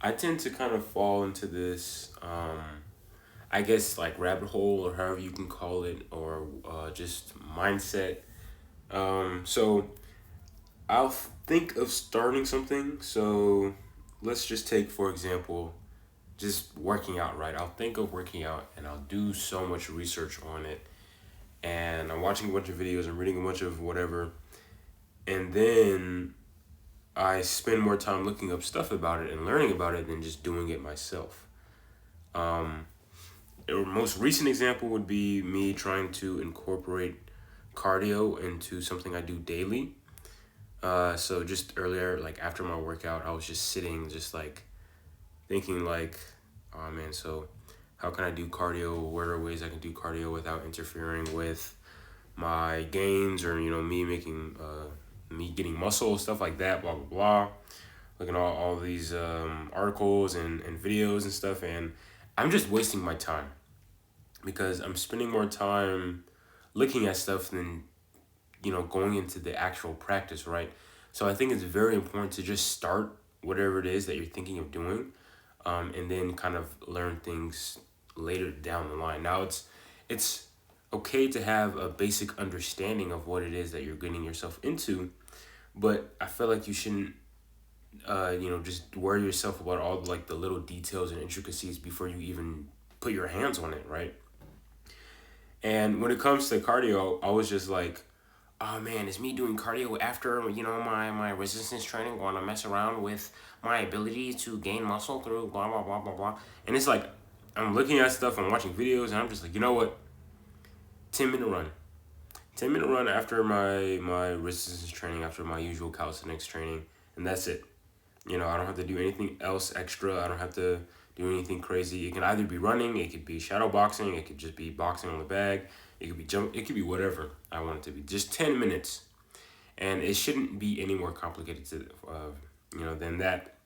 I tend to kind of fall into this, I guess, like rabbit hole or however you can call it, or just mindset. So I'll think of starting something. So let's just take, for example, just working out, right? I'll think of working out and I'll do so much research on it. And I'm watching a bunch of videos and reading a bunch of whatever. And then I spend more time looking up stuff about it and learning about it than just doing it myself. Um, a most recent example would be me trying to incorporate cardio into something I do daily. So just earlier, like after my workout, I was just sitting, just like thinking, like, oh man, so how can I do cardio? What are ways I can do cardio without interfering with my gains or me making me getting muscle, stuff like that, blah blah blah. Looking at all these articles and videos and stuff, and I'm just wasting my time because I'm spending more time looking at stuff than going into the actual practice, right? So I think it's very important to just start whatever it is that you're thinking of doing, and then kind of learn things later down the line. Now it's okay to have a basic understanding of what it is that you're getting yourself into, but I feel like you shouldn't just worry yourself about all like the little details and intricacies before you even put your hands on it, right? And when it comes to cardio, I was just like, oh man, is me doing cardio after my resistance training going to mess around with my ability to gain muscle through blah blah blah blah blah. And it's like I'm looking at stuff, I'm watching videos, and I'm just like, you know what? 10-minute run. 10-minute run after my resistance training, after my usual calisthenics training, and that's it. I don't have to do anything else extra. I don't have to do anything crazy. It can either be running, it could be shadow boxing, it could just be boxing on the bag, it could be jump, it could be whatever I want it to be. Just 10 minutes, and it shouldn't be any more complicated than that.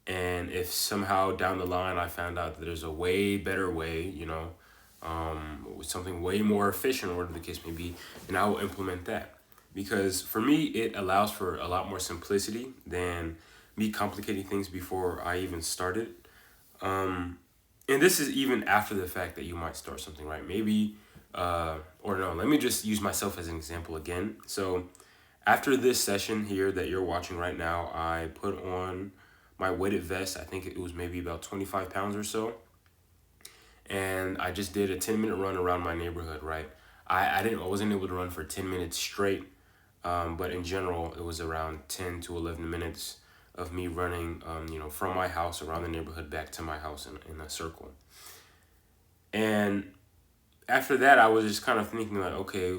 And if somehow down the line I found out that there's a way better way, something way more efficient, or whatever the case may be, then I will implement that. Because for me, it allows for a lot more simplicity than me complicating things before I even started. And this is even after the fact that you might start something, right? Maybe, or no, let me just use myself as an example again. So after this session here that you're watching right now, I put on my weighted vest. I think it was maybe about 25 pounds or so. And I just did a 10-minute run around my neighborhood, right? I wasn't able to run for 10 minutes straight, but in general, it was around 10 to 11 minutes of me running, from my house around the neighborhood back to my house in a circle. And after that, I was just kind of thinking like, okay,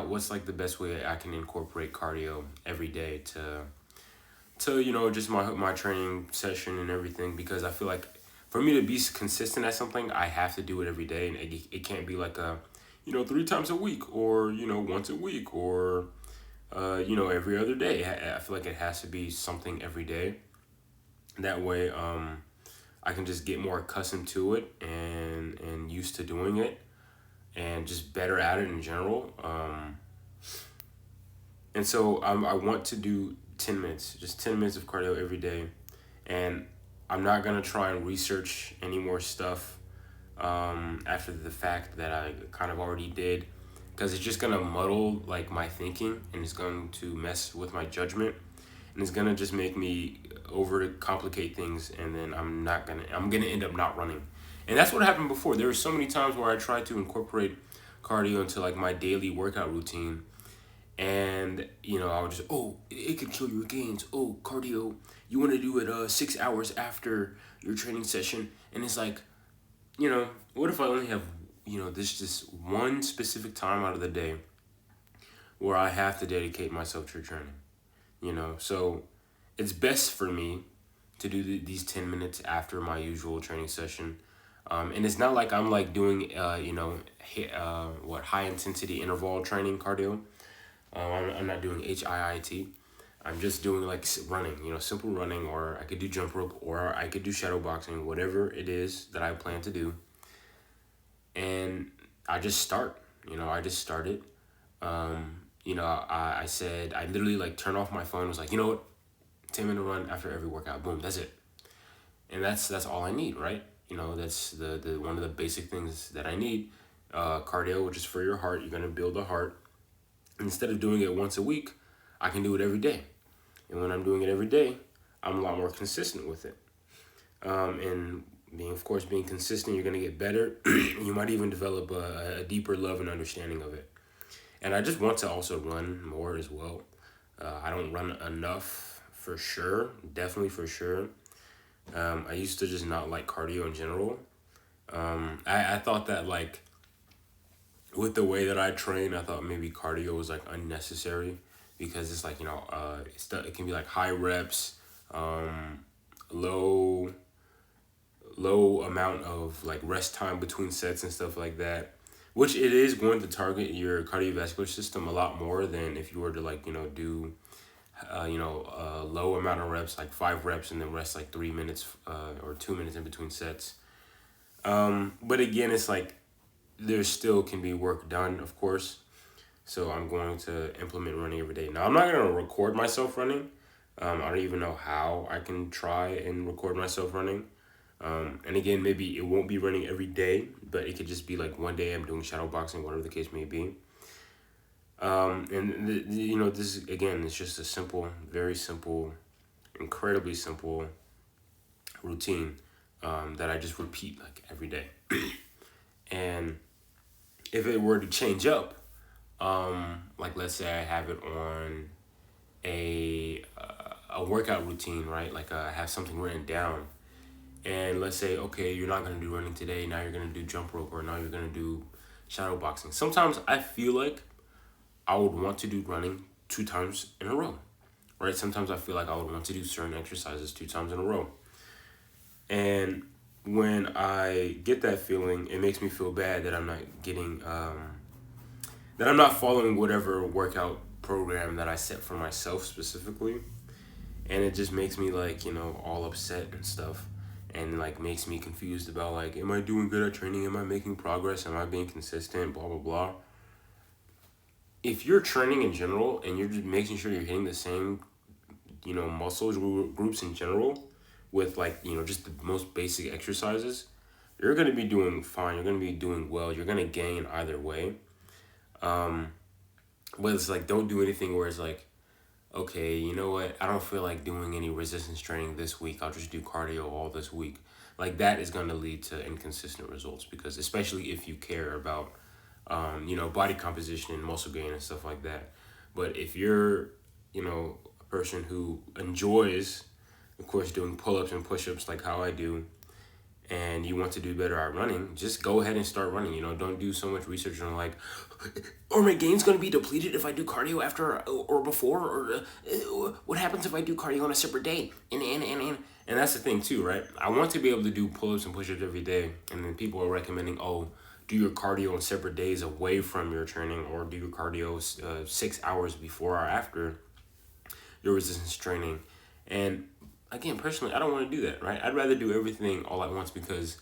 what's like the best way I can incorporate cardio every day to just my training session and everything, because I feel like for me to be consistent at something, I have to do it every day, and it can't be like a 3 times a week, or once a week, or every other day. I feel like it has to be something every day. That way, I can just get more accustomed to it and used to doing it, and just better at it in general. And so I want to do 10 minutes, just 10 minutes of cardio every day. And I'm not going to try and research any more stuff after the fact that I kind of already did, because it's just going to muddle like my thinking, and it's going to mess with my judgment, and it's going to just make me over complicate things, and then I'm going to end up not running. And that's what happened before. There were so many times where I tried to incorporate cardio into like my daily workout routine, and I would just, oh, it could kill your gains. Oh, cardio, you want to do it 6 hours after your training session. And it's like, what if I only have this just one specific time out of the day where I have to dedicate myself to training. So it's best for me to do these 10 minutes after my usual training session. And it's not like I'm like doing high intensity interval training cardio. I'm not doing HIIT. I'm just doing like running, simple running, or I could do jump rope, or I could do shadow boxing, whatever it is that I plan to do. And I just start, I just started. I said, I literally like turned off my phone, was like, you know what, 10-minute run after every workout, boom, that's it. and that's all I need, right? That's the one of the basic things that I need. Cardio, which is for your heart. You're gonna build a heart. Instead of doing it once a week, I can do it every day. And when I'm doing it every day, I'm a lot more consistent with it. And being consistent, you're gonna get better. You might even develop a deeper love and understanding of it. And I just want to also run more as well. I don't run enough for sure, definitely for sure. I used to just not like cardio in general. I thought that like with the way that I train, I thought maybe cardio was like unnecessary because it's like it can be like high reps, low low amount of like rest time between sets and stuff like that, which it is going to target your cardiovascular system a lot more than if you were to like do a low amount of reps, like 5 reps, and then rest like 3 minutes or 2 minutes in between sets. But again, it's like there still can be work done, of course. So I'm going to implement running every day. Now I'm not going to record myself running. I don't even know how I can try and record myself running. And again, maybe it won't be running every day, but it could just be like one day I'm doing shadow boxing, whatever the case may be. And this again, it's just a simple, very simple, incredibly simple routine that I just repeat like every day. And if it were to change up, like let's say I have it on a workout routine, right? Like I have something written down, and let's say okay, you're not gonna do running today. Now you're gonna do jump rope, or now you're gonna do shadow boxing. Sometimes I feel like I would want to do running 2 times in a row, right? Sometimes I feel like I would want to do certain exercises 2 times in a row. And when I get that feeling, it makes me feel bad that I'm not getting, that I'm not following whatever workout program that I set for myself specifically. And it just makes me like, all upset and stuff. And like makes me confused about like, am I doing good at training? Am I making progress? Am I being consistent? Blah, blah, blah. If you're training in general and you're just making sure you're hitting the same, muscle groups in general with like, just the most basic exercises, you're going to be doing fine. You're going to be doing well. You're going to gain either way. But it's like, don't do anything where it's like, okay, you know what? I don't feel like doing any resistance training this week. I'll just do cardio all this week. Like that is going to lead to inconsistent results because especially if you care about body composition and muscle gain and stuff like that. But if you're, a person who enjoys, of course, doing pull-ups and push-ups like how I do, and you want to do better at running, just go ahead and start running. Don't do so much research on like, are my gains going to be depleted if I do cardio after or before, or what happens if I do cardio on a separate day? And that's the thing too, right? I want to be able to do pull-ups and push-ups every day, and then people are recommending, do your cardio on separate days away from your training, or do your cardio 6 hours before or after your resistance training. And again, personally, I don't want to do that, right? I'd rather do everything all at once because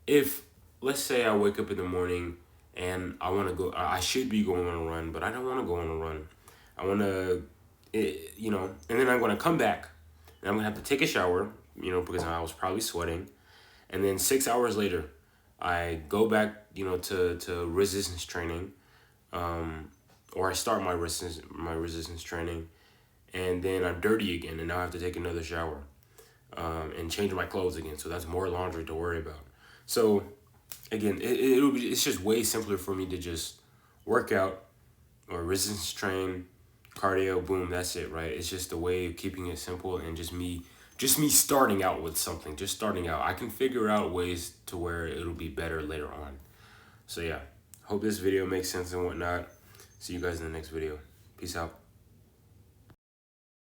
if, let's say I wake up in the morning and I want to go, I should be going on a run, but I don't want to go on a run. I want to, and then I'm going to come back and I'm going to have to take a shower, because I was probably sweating. And then 6 hours later, I go back, to resistance training, or I start my resistance training, and then I'm dirty again, and now I have to take another shower, and change my clothes again. So that's more laundry to worry about. So again, it's just way simpler for me to just work out or resistance train, cardio, boom, that's it, right? It's just a way of keeping it simple and just me starting out with something, just starting out. I can figure out ways to where it'll be better later on. So yeah, hope this video makes sense and whatnot. See you guys in the next video. Peace out.